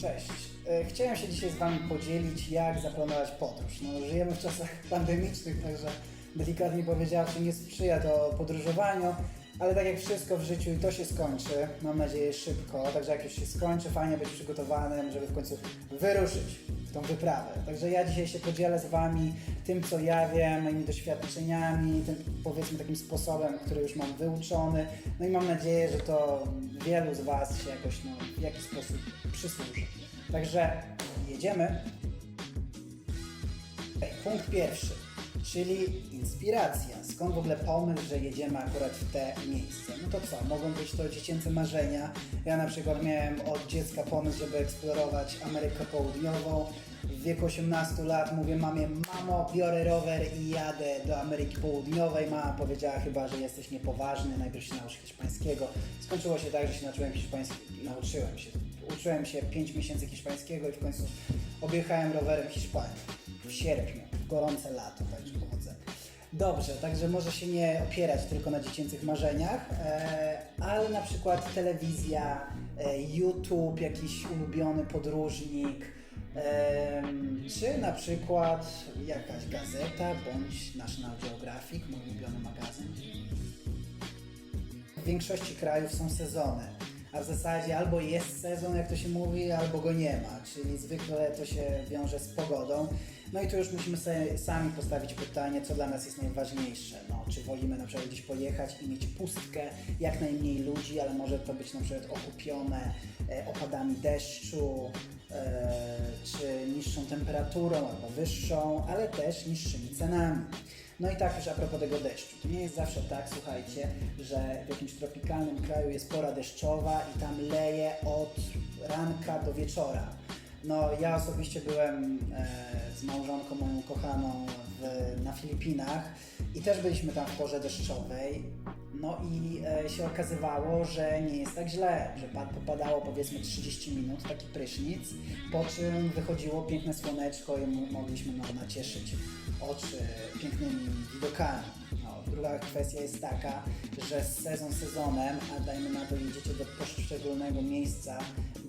Cześć. Chciałem się dzisiaj z Wami podzielić, jak zaplanować podróż. No, żyjemy w czasach pandemicznych, także delikatnie powiedziawszy nie sprzyja to podróżowaniu, ale tak jak wszystko w życiu i to się skończy, mam nadzieję szybko, także jak już się skończy, fajnie być przygotowanym, żeby w końcu wyruszyć w tą wyprawę. Także ja dzisiaj się podzielę z Wami tym, co ja wiem, moimi doświadczeniami, tym powiedzmy takim sposobem, który już mam wyuczony. No i mam nadzieję, że to wielu z Was się jakoś w jakiś sposób przysłuży. Także jedziemy. Punkt pierwszy, czyli inspiracja. Skąd w ogóle pomysł, że jedziemy akurat w te miejsce? No to co? Mogą być to dziecięce marzenia. Ja na przykład miałem od dziecka pomysł, żeby eksplorować Amerykę Południową. W wieku 18 lat mówię mamie: mamo, biorę rower i jadę do Ameryki Południowej. Mama powiedziała: chyba że jesteś niepoważny, najpierw się naucz hiszpańskiego. Skończyło się tak, że się uczyłem się 5 miesięcy hiszpańskiego i w końcu objechałem rowerem Hiszpanię w sierpniu, w gorące lato, także powodzenia. Dobrze, także może się nie opierać tylko na dziecięcych marzeniach, ale na przykład telewizja, YouTube, jakiś ulubiony podróżnik, czy na przykład jakaś gazeta bądź National Geographic, mój ulubiony magazyn. W większości krajów są sezony, a w zasadzie albo jest sezon, jak to się mówi, albo go nie ma, czyli zwykle to się wiąże z pogodą. No i tu już musimy sobie sami postawić pytanie, co dla nas jest najważniejsze. No, czy wolimy na przykład gdzieś pojechać i mieć pustkę, jak najmniej ludzi, ale może to być na przykład okupione opadami deszczu, czy niższą temperaturą albo wyższą, ale też niższymi cenami. No i tak już a propos tego deszczu. To nie jest zawsze tak, słuchajcie, że w jakimś tropikalnym kraju jest pora deszczowa i tam leje od ranka do wieczora. No ja osobiście byłem z małżonką moją kochaną na Filipinach i też byliśmy tam w porze deszczowej. No i się okazywało, że nie jest tak źle, że popadało powiedzmy 30 minut, taki prysznic, po czym wychodziło piękne słoneczko i mogliśmy nacieszyć oczy pięknymi widokami. No, druga kwestia jest taka, że sezon sezonem, a dajmy na to jedziecie do poszczególnego miejsca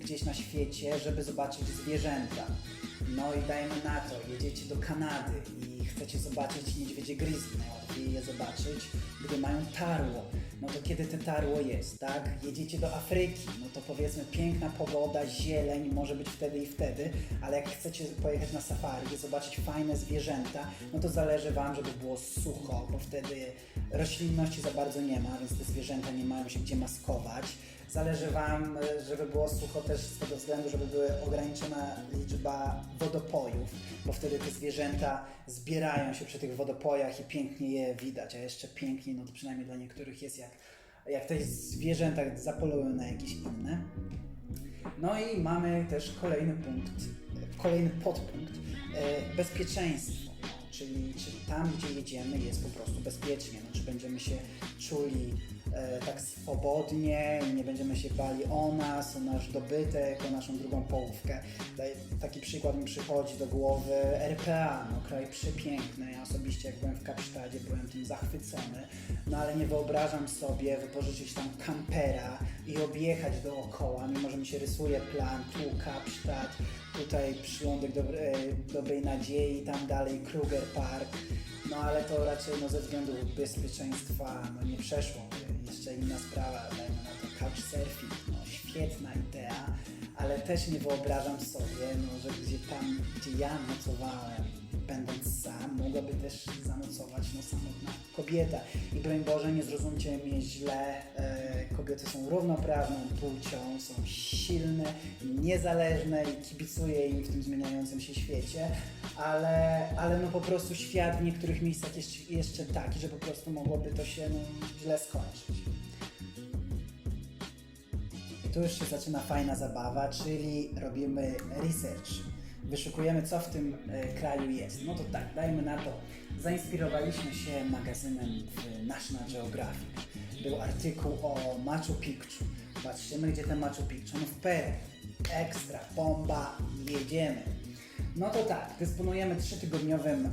gdzieś na świecie, żeby zobaczyć zwierzęta. No i dajmy na to, jedziecie do Kanady i chcecie zobaczyć niedźwiedzie grizzly, najłatwiej je zobaczyć, gdy mają tarło. No to kiedy te tarło jest, tak? Jedziecie do Afryki, no to powiedzmy piękna pogoda, zieleń, może być wtedy i wtedy, ale jak chcecie pojechać na safari i zobaczyć fajne zwierzęta, no to zależy Wam, żeby było sucho, bo wtedy roślinności za bardzo nie ma, więc te zwierzęta nie mają się gdzie maskować. Zależy Wam, żeby było sucho też z tego względu, żeby była ograniczona liczba wodopojów, bo wtedy te zwierzęta zbierają się przy tych wodopojach i pięknie je widać, a jeszcze piękniej, no to przynajmniej dla niektórych jest jak te zwierzęta zapolują na jakieś inne. No i mamy też kolejny podpunkt, bezpieczeństwo. Czyli czy tam, gdzie jedziemy, jest po prostu bezpiecznie, no, czy będziemy się czuli tak swobodnie, nie będziemy się bali o nas, o nasz dobytek, o naszą drugą połówkę. Taki przykład mi przychodzi do głowy: RPA, no, kraj przepiękny. Ja osobiście jak byłem w Kapsztadzie, byłem tym zachwycony, no ale nie wyobrażam sobie wypożyczyć tam kampera i objechać dookoła, mimo że mi się rysuje plan, tu Kapsztad, tutaj przylądek Dobrej Nadziei, tam dalej Kruger Park, no ale to raczej ze względu bezpieczeństwa nie przeszło. Jeszcze inna sprawa, dajmy na to couchsurfing, świetna idea, ale też nie wyobrażam sobie, że gdzie ja nocowałem, będąc sam, mogłaby też zanocować samotna kobieta. I broń Boże, nie zrozumcie mnie źle, kobiety są równoprawną płcią, są silne, niezależne i kibicuję im w tym zmieniającym się świecie, ale po prostu świat w niektórych miejscach jest jeszcze taki, że po prostu mogłoby to się źle skończyć. I tu już się zaczyna fajna zabawa, czyli robimy research. Wyszukujemy, co w tym kraju jest. No to tak, dajmy na to, zainspirowaliśmy się magazynem w National Geographic. Był artykuł o Machu Picchu. Patrzymy, gdzie ten Machu Picchu. No w Peru. Ekstra, bomba, jedziemy. No to tak, dysponujemy 3-tygodniowym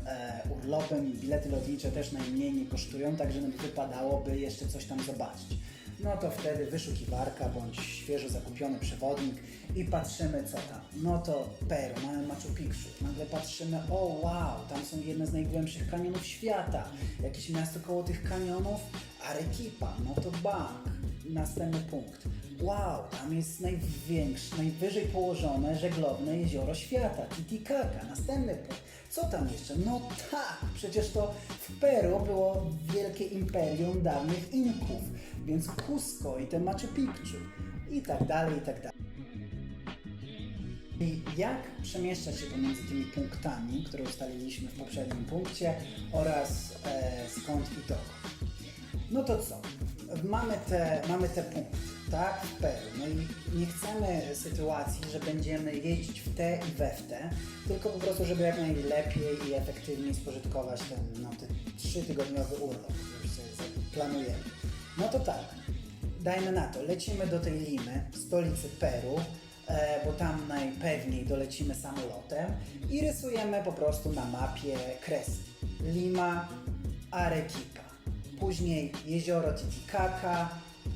urlopem, bilety lotnicze też najmniej nie kosztują, także wypadałoby jeszcze coś tam zobaczyć. no to wtedy wyszukiwarka bądź świeżo zakupiony przewodnik i patrzymy co tam. No to Peru, mamy Machu Picchu. Nagle patrzymy, o wow, tam są jedne z najgłębszych kanionów świata. Jakieś miasto koło tych kanionów? Arequipa, no to bank. Następny punkt. Wow, tam jest największe, najwyżej położone żeglowne jezioro świata, Titicaca. Następny punkt. Co tam jeszcze? No tak, przecież to w Peru było wielkie imperium dawnych Inków, więc Cusco i te Machu Picchu i tak dalej, i tak dalej. I jak przemieszczać się pomiędzy tymi punktami, które ustaliliśmy w poprzednim punkcie oraz skąd i dokąd. No to co? Mamy te punkty, tak? W Peru. No i nie chcemy sytuacji, że będziemy jeździć w te i we w te, tylko po prostu, żeby jak najlepiej i efektywniej spożytkować ten 3-tygodniowy urlop, który sobie planujemy. No to tak, dajmy na to, lecimy do tej Limy, stolicy Peru, bo tam najpewniej dolecimy samolotem i rysujemy po prostu na mapie kreski. Lima, Arequipa. Później jezioro Titicaca,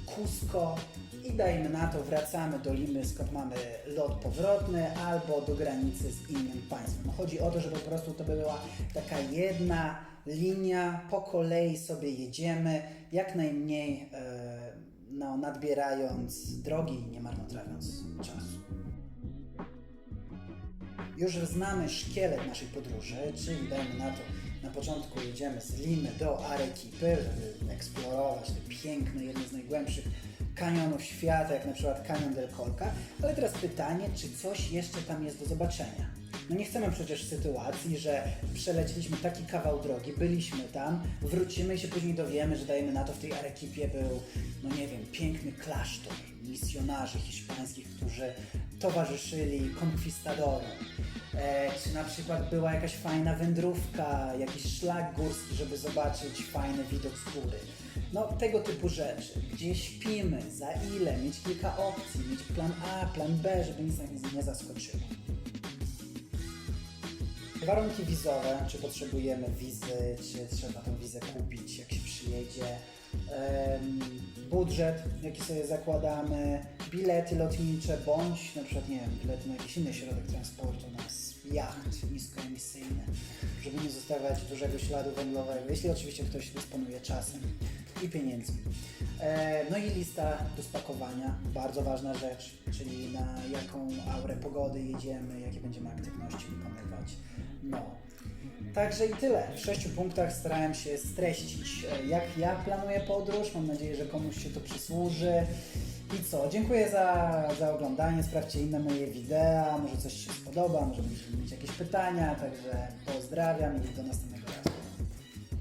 Cusco i dajmy na to wracamy do Limy, skąd mamy lot powrotny albo do granicy z innym państwem. No chodzi o to, żeby po prostu to była taka jedna linia, po kolei sobie jedziemy, jak najmniej nadbierając drogi i nie marnotrawiąc czasu. Już znamy szkielet naszej podróży, czyli dajmy na to, na początku jedziemy z Limy do Arequipy, żeby eksplorować te piękne, jedne z najgłębszych kanionów świata, jak na przykład Kanion del Colca. Ale teraz pytanie, czy coś jeszcze tam jest do zobaczenia? No nie chcemy przecież sytuacji, że przeleciliśmy taki kawał drogi, byliśmy tam, wrócimy i się później dowiemy, że dajmy na to w tej Arequipie był, no nie wiem, piękny klasztor misjonarzy hiszpańskich, którzy towarzyszyli konkwistadorom. Czy na przykład była jakaś fajna wędrówka, jakiś szlak górski, żeby zobaczyć fajny widok z góry. No tego typu rzeczy. Gdzie śpimy, za ile, mieć kilka opcji, mieć plan A, plan B, żeby nic nas nie zaskoczyło. Warunki wizowe, czy potrzebujemy wizy, czy trzeba tą wizę kupić, jak się przyjedzie. Budżet, jaki sobie zakładamy, bilety lotnicze, bądź na przykład, nie wiem, bilety na jakiś inny środek transportu, jacht niskoemisyjny, żeby nie zostawiać dużego śladu węglowego, jeśli oczywiście ktoś dysponuje czasem i pieniędzmi. No i lista do spakowania, bardzo ważna rzecz, czyli na jaką aurę pogody jedziemy, jakie będziemy aktywności wykonywać. No. Także i tyle. W 6 punktach starałem się streścić, jak ja planuję podróż. Mam nadzieję, że komuś się to przysłuży. I co? Dziękuję za oglądanie. Sprawdźcie inne moje wideo. Może coś się spodoba, może będziecie mieć jakieś pytania. Także pozdrawiam i do następnego.